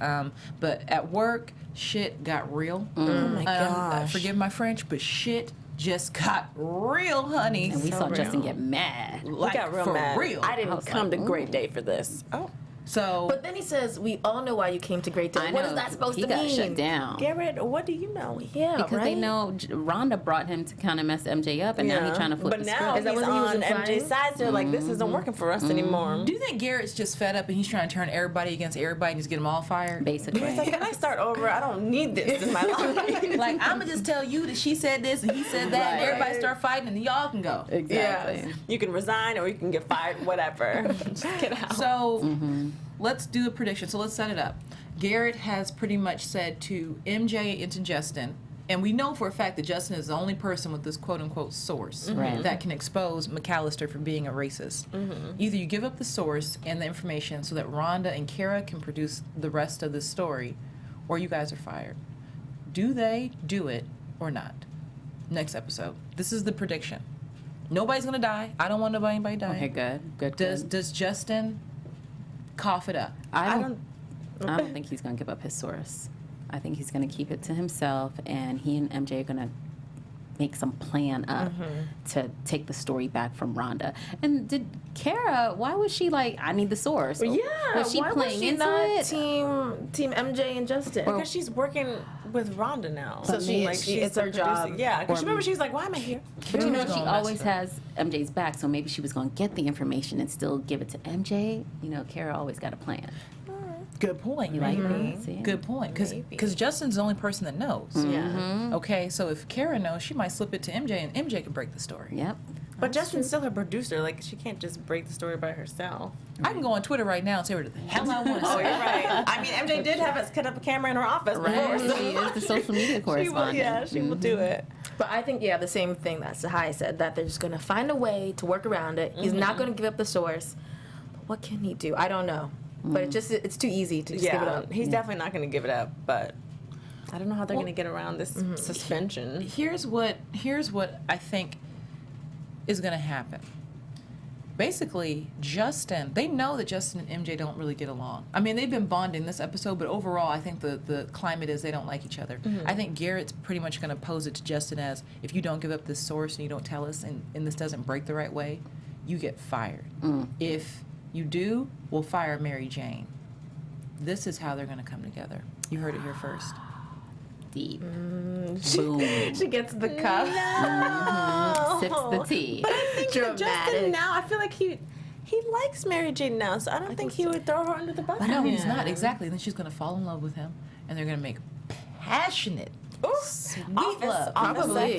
But at work, shit got real. Oh my gosh. Forgive my French, but shit just got real, honey. And we saw real. Justin get mad. Like, got real for mad. real. I didn't was come like, to Great Day for this. Oh. So But then he says, "We all know why you came to Great Day." I What know, is that supposed he to got mean? shut down. Garrett, what do you know? Yeah, Because right? they know Rhonda brought him to kind of mess MJ up, and now he's trying to flip But the now script. Is that he's what he was on implying? MJ's side. So like, this isn't working for us anymore. do you think Garrett's just fed up and he's trying to turn everybody against everybody and just get them all fired? Basically. He's like, can I start over? I don't need this in my life. Like, I'm going to just tell you that she said this and he said that, and everybody start fighting and y'all can go. Exactly. You can resign or you can get fired, whatever. Just get out. So let's do a prediction. So let's set it up. Garrett has pretty much said to MJ and to Justin, and we know for a fact that Justin is the only person with this quote unquote source Right. that can expose McAllister for being a racist. Either you give up the source and the information so that Rhonda and Kara can produce the rest of the story, or you guys are fired. Do they do it or not? Next episode. This is the prediction. Nobody's gonna die. I don't want anybody dying. Okay, good. Does Justin cough it up? I don't think he's going to give up his source. I think he's going to keep it to himself, and he and MJ are going to make some plan up to take the story back from Rhonda. And did Kara, why was she like, I need the source? Yeah. Was she why playing was she into not it? Team MJ and Justin? Because she's working with Rhonda now. So she- she's it's the her job. producer. Yeah, because remember she's like, why am I here? But you know, Kara's she gonna mess always it up. has MJ's back, so maybe she was going to get the information and still give it to MJ. You know, Kara always got a plan. Good point. You like that? See? Good point. Maybe. Because Justin's the only person that knows. Yeah. Okay, so if Kara knows, she might slip it to MJ, and MJ can break the story. Yep. But Justin's still her producer. Like, she can't just break the story by herself. I can go on Twitter right now and say whatever the hell I want to Oh, say. you're right. I mean, MJ did have us cut up a camera in her office before. Right. So She is the social media she will, correspondent. yeah, she will do it. But I think, the same thing that Tsahai said, that they're just going to find a way to work around it. He's not going to give up the source. But what can he do? I don't know. But it's too easy to just give it Yeah, up. he's definitely not going to give it up, but I don't know how they're going to get around this suspension. Here's what I think is going to happen. Basically, they know that Justin and MJ don't really get along. I mean, they've been bonding this episode, but overall, I think the climate is they don't like each other. I think Garrett's pretty much going to pose it to Justin as, if you don't give up this source and you don't tell us and this doesn't break the right way, you get fired. If you do, we'll fire Mary Jane. This is how they're going to come together. You heard it here first. Deep. Mm. Boom. She gets the cup. Sips the tea. But I think that Justin Dramatic. now, I feel like he likes Mary Jane now, so I don't think he would throw her under the bus. No, he's not. Exactly. And then she's going to fall in love with him, and they're going to make passionate, sweet love. Probably.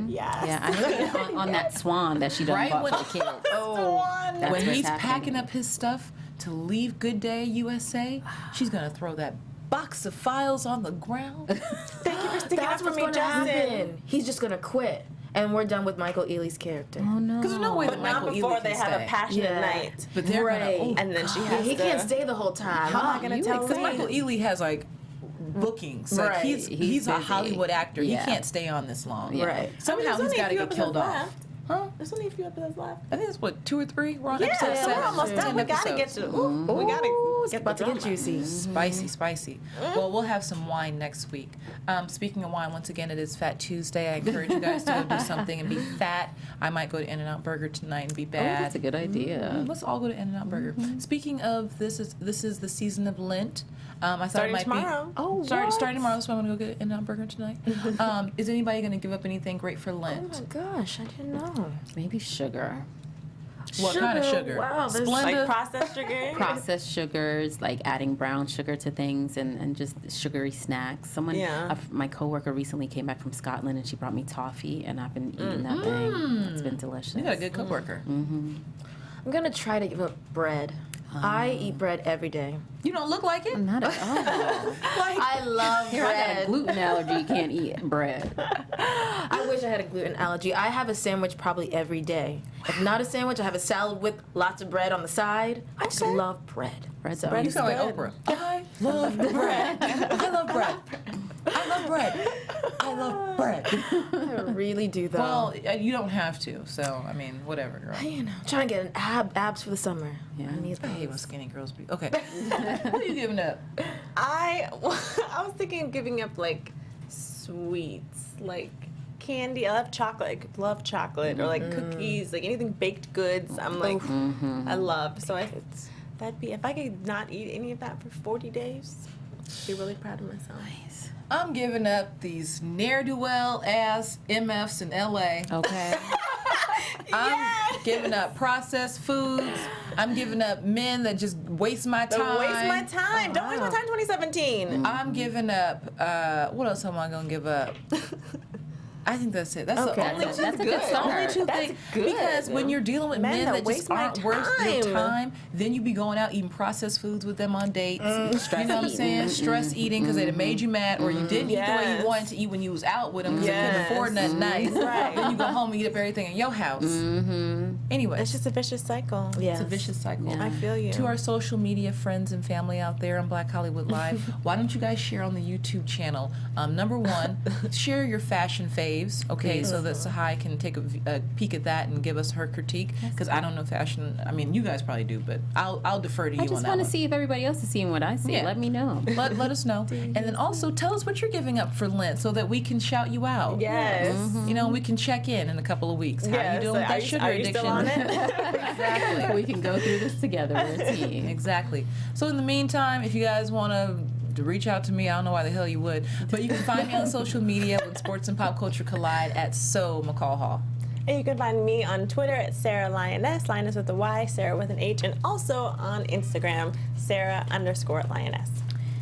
Yes. Yeah, I know on that swan that she done Right bought when- for the kids. One. That's When what's he's happening. packing up his stuff to leave Good Day USA, she's going to throw that box of files on the ground. Thank you for sticking That's up for what's me, going to Justin. happen. He's just going to quit. And we're done with Michael Ealy's character. Oh no. Because there's no way that But not Michael before Ealy they can have stay. a passionate Yeah. night. But they're Right. going to... And then she Yeah, has he to... can't stay the whole time. How am I going to tell Because Lee? Michael Ealy has, like, bookings. Like, Right. he's a busy. Hollywood actor. Yeah. He can't stay on this long. Yeah. Right. Somehow There's he's only got a to few get killed episodes off. left. Huh? There's only a few episodes left. I think it's, what, 2 or 3? We're on Yeah, episode so 7. we're almost done. 10 We gotta get episodes. to. Ooh, we gotta It's get about to the get drama. juicy. Spicy. Well, we'll have some wine next week. Speaking of wine, once again, it is Fat Tuesday. I encourage you guys to go do something and be fat. I might go to In-N-Out Burger tonight and be Oh, bad. that's a good idea. Let's all go to In-N-Out Burger. Speaking of, this is the season of Lent. I thought Starting it might tomorrow. be Oh, starting tomorrow. So I'm gonna go get In-N-Out Burger tonight. Is anybody gonna give up anything great for Oh Lent? my gosh, I didn't know. Maybe sugar. What kind of sugar? Wow, there's Splenda? Like processed sugar. Processed sugars, like adding brown sugar to things and just sugary snacks. Someone, Yeah. my coworker recently came back from Scotland and she brought me toffee and I've been eating that thing. It's been delicious. You got a good coworker. I'm gonna try to give up bread. I eat bread every day. You don't look like it. Not at all. I love Here, I got a bread. gluten allergy, can't eat bread. I wish I had a gluten allergy. I have a sandwich probably every day. If not a sandwich, I have a salad with lots of bread on the side. I just love bread. Bread's So- bread You sound like good. Oprah. I love bread. I love bread. I love bread. I love bread. I really do though. Well, you don't have to. So I mean, whatever, girl. you know, I'm trying to get an abs for the summer. Yeah. I need I hate when those. skinny girls be. Okay. What are you giving up? I was thinking of giving up like sweets, like candy. I love chocolate. I love chocolate or like cookies, like anything baked goods. I'm like, I love. So that'd be if I could not eat any of that for 40 days. I'd be really proud of myself. I'm giving up these ne'er-do-well ass MFs in LA. Okay. I'm giving up processed foods. I'm giving up men that just waste my time. Don't waste my time. Don't waste my time. 2017. I'm giving up. What else am I gonna give up? I think that's it. That's Okay. the only That's two. a good The only start. two That's things. good. Because when you're dealing with Men men that that just waste my aren't worth your time. time, then you be going out eating processed foods with them on dates. Stress You know what I'm eating. saying? Stress eating because they done made you mad, or you didn't eat the way Yes. you wanted to eat when you was out with them because you couldn't Yes. afford nothing nice. Right. Then you go home and eat up everything in your house. Anyway, It's just a vicious cycle. Yeah. it's a vicious cycle. Yeah. I feel you. To our social media friends and family out there on Black Hollywood Live, why don't you guys share on the YouTube channel? Number one, share your fashion faves, okay, so that Tsahai can take a peek at that and give us her critique, because I don't know fashion. I mean, you guys probably do, but I'll defer to you I on just that want to one. see if everybody else is seeing what I see. Yeah. Let me know. Let us know. And then also tell us what you're giving up for Lent so that we can shout you out. Yes. You know, we can check in a couple of weeks. How Yes. you doing with Are that you- sugar are you addiction? still on it? Exactly. We can go through this together. We're a team. Exactly. So in the meantime, if you guys want to reach out to me, I don't know why the hell you would, but you can find me on social media when sports and pop culture collide at So McCall. And you can find me on Twitter at Sarah Lioness, Lioness with a Y, Sarah with an H, and also on Instagram, Sarah_Lioness.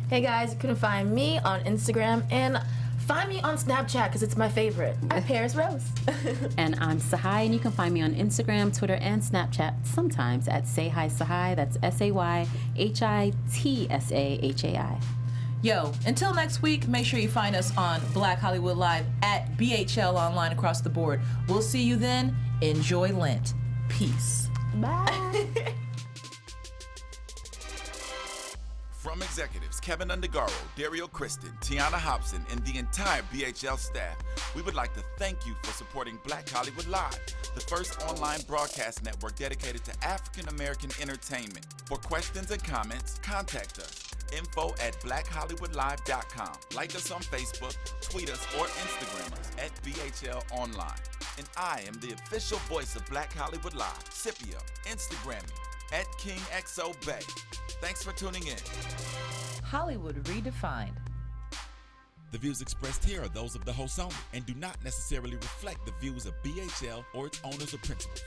Hey guys, you couldn't find me on Instagram and find me on Snapchat because it's my favorite. At Paris Rose. And I'm Tsahai, and you can find me on Instagram, Twitter, and Snapchat sometimes at Say Hi Tsahai. That's SayHitsahai. Yo, until next week, make sure you find us on Black Hollywood Live at BHL online across the board. We'll see you then. Enjoy Lent. Peace. Bye. From executives Kevin Undergaro, Dario Kristen, Tiana Hobson, and the entire BHL staff, we would like to thank you for supporting Black Hollywood Live, the first online broadcast network dedicated to African American entertainment. For questions and comments, contact us. info@blackhollywoodlive.com. Like us on Facebook, tweet us, or Instagram us at BHL Online. And I am the official voice of Black Hollywood Live, Scipio. Instagram me at KingXOBay. Thanks for tuning in. Hollywood Redefined. The views expressed here are those of the host only and do not necessarily reflect the views of BHL or its owners or principals.